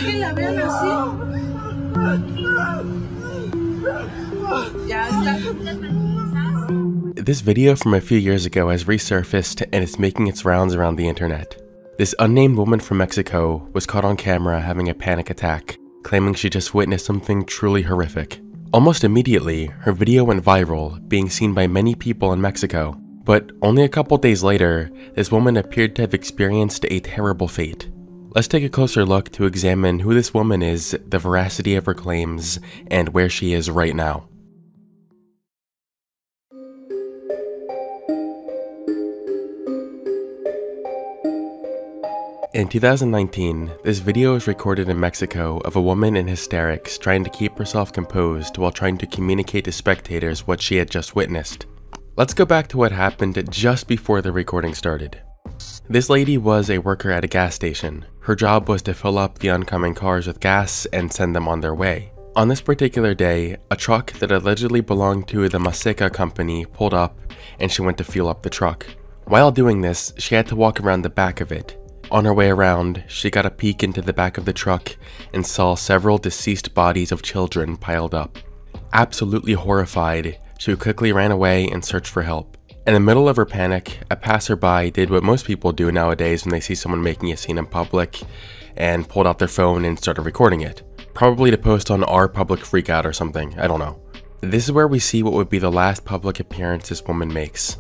que la vean así. Ya está. This video from a few years ago has resurfaced and is making its rounds around the internet. This unnamed woman from Mexico was caught on camera having a panic attack, claiming she just witnessed something truly horrific. Almost immediately, her video went viral, being seen by many people in Mexico. But only a couple days later, this woman appeared to have experienced a terrible fate. Let's take a closer look to examine who this woman is, the veracity of her claims, and where she is right now. In 2019, this video was recorded in Mexico of a woman in hysterics trying to keep herself composed while trying to communicate to spectators what she had just witnessed. Let's go back to what happened just before the recording started. This lady was a worker at a gas station. Her job was to fill up the oncoming cars with gas and send them on their way. On this particular day, a truck that allegedly belonged to the Maseca company pulled up and she went to fuel up the truck. While doing this, she had to walk around the back of it. On her way around, she got a peek into the back of the truck and saw several deceased bodies of children piled up. Absolutely horrified, she quickly ran away and searched for help. In the middle of her panic, a passerby did what most people do nowadays when they see someone making a scene in public and pulled out their phone and started recording it. Probably to post on our public freakout or something, I don't know. This is where we see what would be the last public appearance this woman makes.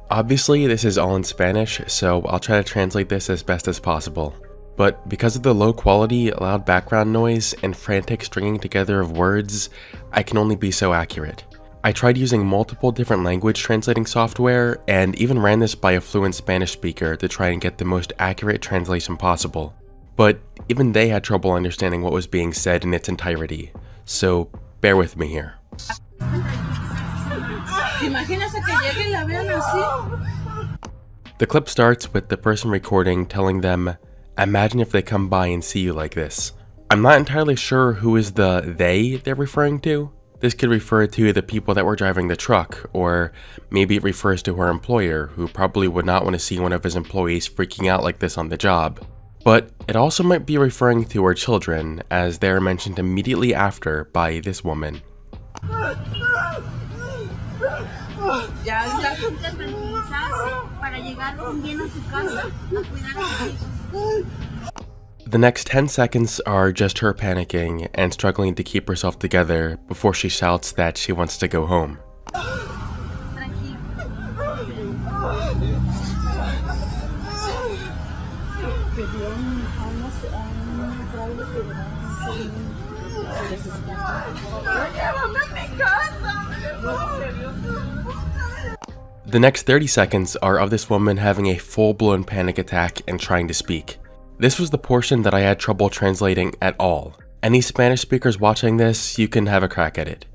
Obviously, this is all in Spanish, so I'll try to translate this as best as possible. But because of the low quality, loud background noise, and frantic stringing together of words, I can only be so accurate. I tried using multiple different language translating software, and even ran this by a fluent Spanish speaker to try and get the most accurate translation possible. But even they had trouble understanding what was being said in its entirety, so bear with me here. The clip starts with the person recording telling them, "Imagine if they come by and see you like this." I'm not entirely sure who is the they they're referring to. This could refer to the people that were driving the truck, or maybe it refers to her employer, who probably would not want to see one of his employees freaking out like this on the job. But it also might be referring to her children, as they are mentioned immediately after by this woman. The next 10 seconds are just her panicking and struggling to keep herself together before she shouts that she wants to go home. The next 30 seconds are of this woman having a full-blown panic attack and trying to speak. This was the portion that I had trouble translating at all. Any Spanish speakers watching this, you can have a crack at it.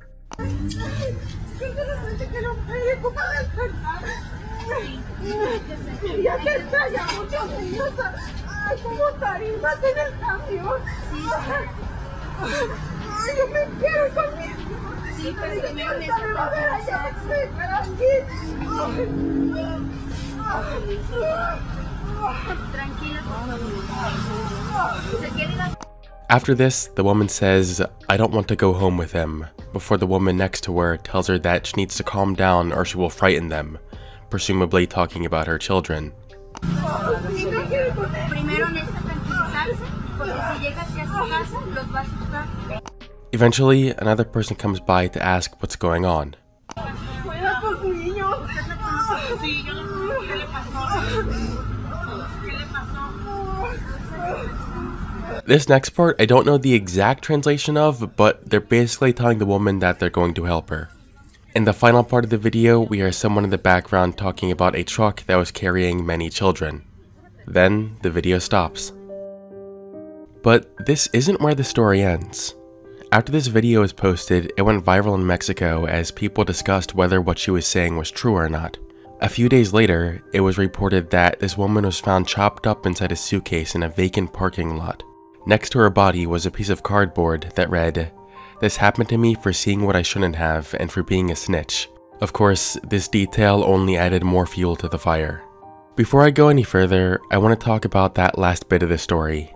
After this, the woman says, "I don't want to go home with him," before the woman next to her tells her that she needs to calm down or she will frighten them, presumably talking about her children. Eventually, another person comes by to ask what's going on. This next part I don't know the exact translation of, but they're basically telling the woman that they're going to help her. In the final part of the video, we hear someone in the background talking about a truck that was carrying many children. Then the video stops. But this isn't where the story ends. After this video was posted, it went viral in Mexico as people discussed whether what she was saying was true or not. A few days later, it was reported that this woman was found chopped up inside a suitcase in a vacant parking lot. Next to her body was a piece of cardboard that read, "This happened to me for seeing what I shouldn't have and for being a snitch. Of course, this detail only added more fuel to the fire. Before I go any further, I want to talk about that last bit of the story.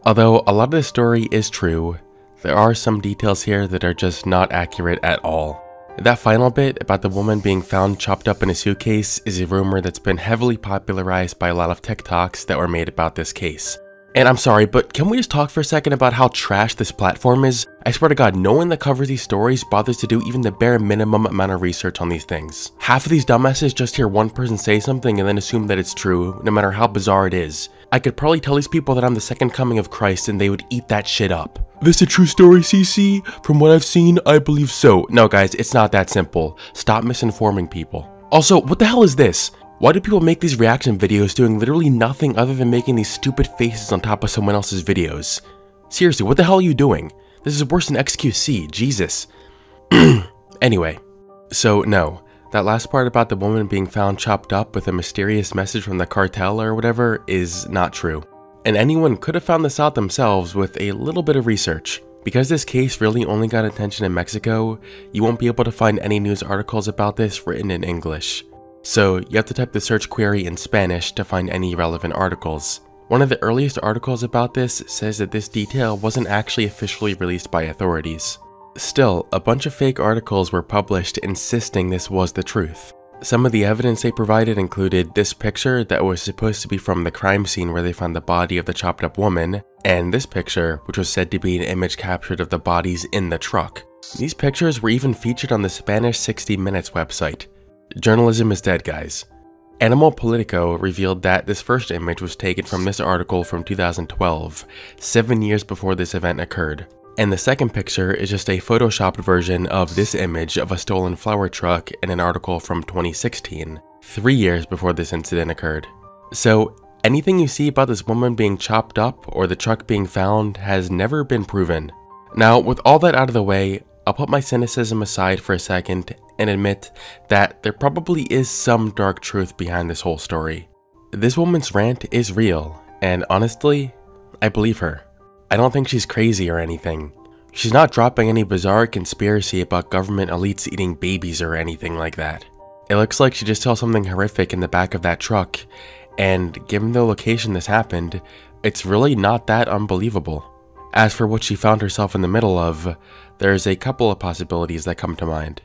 Although a lot of the story is true, there are some details here that are just not accurate at all. That final bit about the woman being found chopped up in a suitcase is a rumor that's been heavily popularized by a lot of TikToks that were made about this case. And I'm sorry, but can we just talk for a second about how trash this platform is? I swear to God, no one that covers these stories bothers to do even the bare minimum amount of research on these things. Half of these dumbasses just hear one person say something and then assume that it's true, no matter how bizarre it is. I could probably tell these people that I'm the second coming of Christ and they would eat that shit up. This a true story, CC? From what I've seen, I believe so. No guys, it's not that simple. Stop misinforming people. Also, what the hell is this? Why do people make these reaction videos doing literally nothing other than making these stupid faces on top of someone else's videos? Seriously, what the hell are you doing? This is worse than XQC, Jesus. Anyway, so no, that last part about the woman being found chopped up with a mysterious message from the cartel or whatever is not true. And anyone could have found this out themselves with a little bit of research. Because this case really only got attention in Mexico, you won't be able to find any news articles about this written in English. So you have to type the search query in Spanish to find any relevant articles. One of the earliest articles about this says that this detail wasn't actually officially released by authorities. Still, a bunch of fake articles were published insisting this was the truth. Some of the evidence they provided included this picture that was supposed to be from the crime scene where they found the body of the chopped up woman, and this picture, which was said to be an image captured of the bodies in the truck. These pictures were even featured on the Spanish 60 Minutes website. Journalism is dead, guys. Animal Politico revealed that this first image was taken from this article from 2012, 7 years before this event occurred. And the second picture is just a photoshopped version of this image of a stolen flour truck in an article from 2016, 3 years before this incident occurred. So anything you see about this woman being chopped up or the truck being found has never been proven. Now, with all that out of the way, I'll put my cynicism aside for a second and admit that there probably is some dark truth behind this whole story. This woman's rant is real, and honestly, I believe her. I don't think she's crazy or anything. She's not dropping any bizarre conspiracy about government elites eating babies or anything like that. It looks like she just saw something horrific in the back of that truck, and given the location this happened, it's really not that unbelievable. As for what she found herself in the middle of, there's a couple of possibilities that come to mind.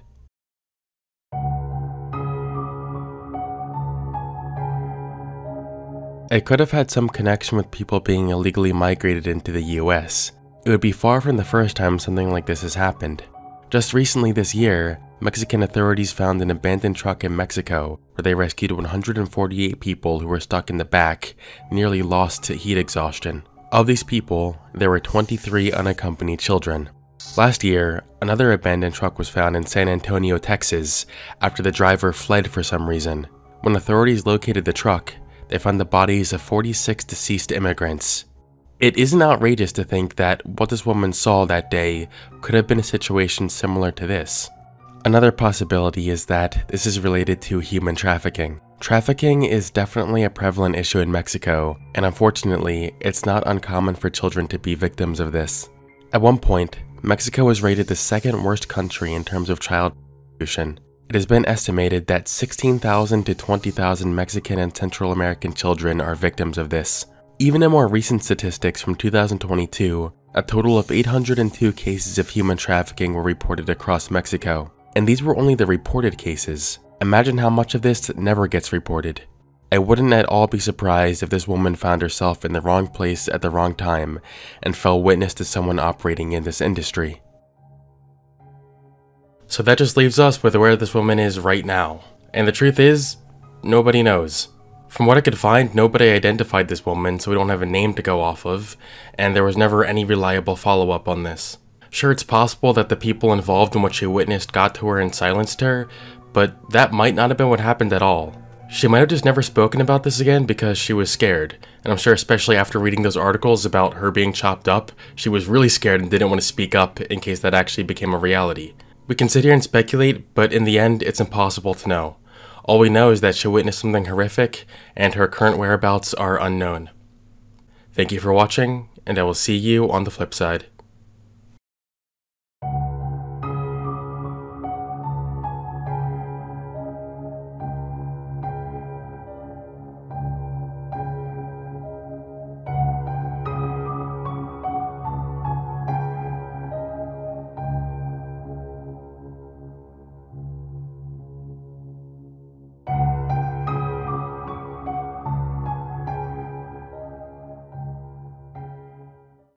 It could have had some connection with people being illegally migrated into the US. It would be far from the first time something like this has happened. Just recently this year, Mexican authorities found an abandoned truck in Mexico where they rescued 148 people who were stuck in the back, nearly lost to heat exhaustion. Of these people, there were 23 unaccompanied children. Last year, another abandoned truck was found in San Antonio, Texas, after the driver fled for some reason. When authorities located the truck, they found the bodies of 46 deceased immigrants. It isn't outrageous to think that what this woman saw that day could have been a situation similar to this. Another possibility is that this is related to human trafficking. Trafficking is definitely a prevalent issue in Mexico, and unfortunately, it's not uncommon for children to be victims of this. At one point, Mexico was rated the second worst country in terms of child prostitution. It has been estimated that 16,000 to 20,000 Mexican and Central American children are victims of this. Even in more recent statistics from 2022, a total of 802 cases of human trafficking were reported across Mexico. And these were only the reported cases. Imagine how much of this never gets reported. I wouldn't at all be surprised if this woman found herself in the wrong place at the wrong time and fell witness to someone operating in this industry. So that just leaves us with where this woman is right now. And the truth is, nobody knows. From what I could find, nobody identified this woman, so we don't have a name to go off of, and there was never any reliable follow-up on this. Sure, it's possible that the people involved in what she witnessed got to her and silenced her, but that might not have been what happened at all. She might have just never spoken about this again because she was scared, and I'm sure especially after reading those articles about her being chopped up, she was really scared and didn't want to speak up in case that actually became a reality. We can sit here and speculate, but in the end, it's impossible to know. All we know is that she witnessed something horrific, and her current whereabouts are unknown. Thank you for watching, and I will see you on the flip side.